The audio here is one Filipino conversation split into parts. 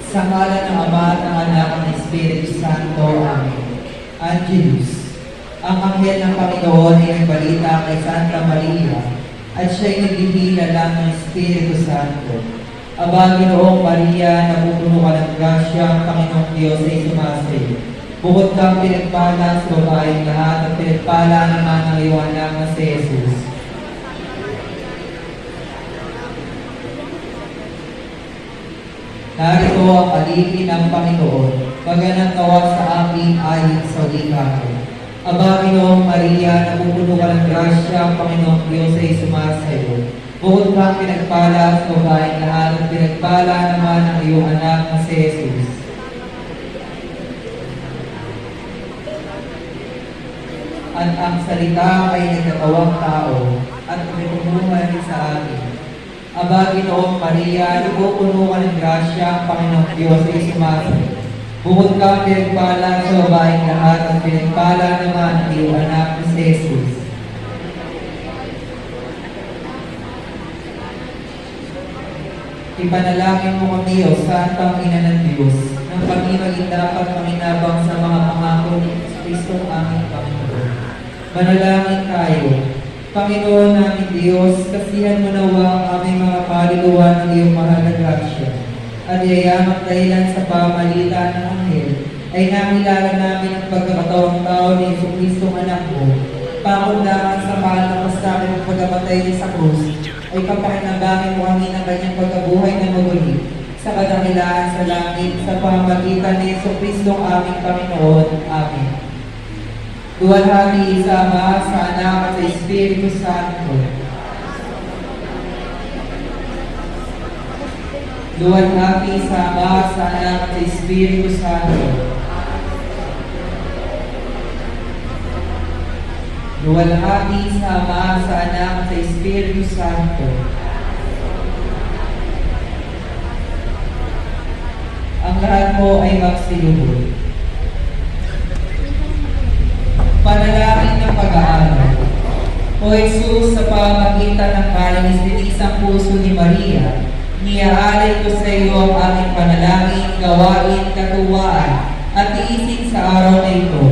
Sa ngalan ng Ama at ng Anak at ng Espiritu Santo. Amen. Angelus. Ang anghel ng Panginoon ay nagbalita kay Santa Maria at siya'y naghihila lang ng Espiritu Santo. Aba, Ginoong Maria, napupuno ka ng grasya, ang Panginoong Diyos ay sumasayo. Bukod kang pinagpala sa babaeng lahat at pinagpala naman ang iyong anak na si Jesus. Narito ang alipin ng Panginoon, maganang gawa sa amin ayon sa wika ko. Aba, Ginoong Maria, napupuno ka ng grasya, ang Panginoong Diyos ay sumasayo. Bukod kang pinagpala sa babaeng lahat at pinagpala naman ang iyong anak na si Jesus. At ang salita ay nagkatawang tao at pinumuhan sa atin. Aba, Ginoong Maria, napupuno ka ng grasya, ang Panginoong Diyos ay sumasayo. Bukod kang pinagpala sa babaeng lahat at pinagpala naman ang iyong anak na si Jesus. Ipanalangin mo kami, O Santang Ina ng Diyos, ng pag-ibig dapat paminabang sa mga pangako ni Kristo aming Panginoon. Manalangin tayo. Panginoon namin Diyos, kasihan mo nawa ang aming mga kaluluwa ng iyong mahal na grasya. At yayaman dahilan sa pamalitan ng anghel, ay nakilala namin ang pagkakatawang tao ni Jesucristo ang anak mo. Pangundangan sa mahal na pasakin ng pagkamatay niya sa krus, ay papakinabangin mo kami ng kanyang pagkabuhay na maguli sa kadakilaan sa langit sa pamamagitan ni Jesucristo ang aming Panginoon. Amen. Duwalhati sa Ama, sa Anak at sa Espiritu Santo. Duwalhati sa Ama, sa Anak at sa Espiritu Santo. Duwalhati sa Ama, sa Anak at sa Espiritu Santo. Ang lahat mo ay magsilubod. Panalangin ng pag-aaral. O Jesus, sa pamamagitan ng kalinis-linisang puso ni Maria, niaalay ko sa iyo ang aming panalangin, gawain, katuwaan, at tiisin sa araw na ito.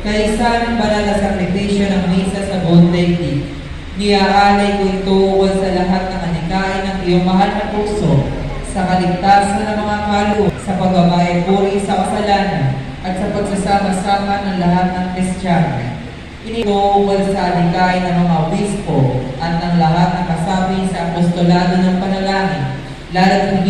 Kaisa ng banal na sakripisyo ng misa sa buong daigdig, niaalay ko ito ukol sa lahat ng anikain ng iyong mahal na puso, sa kaligtasan ng mga kaluluwa, sa pagbabayad puri sa kasalanan, at sa pagsasama-sama ng lahat ng Kristiyano. Iniuukol sa alikay ng mga obispo at ng lahat ng kasapi sa apostolado ng panalangin, lalo't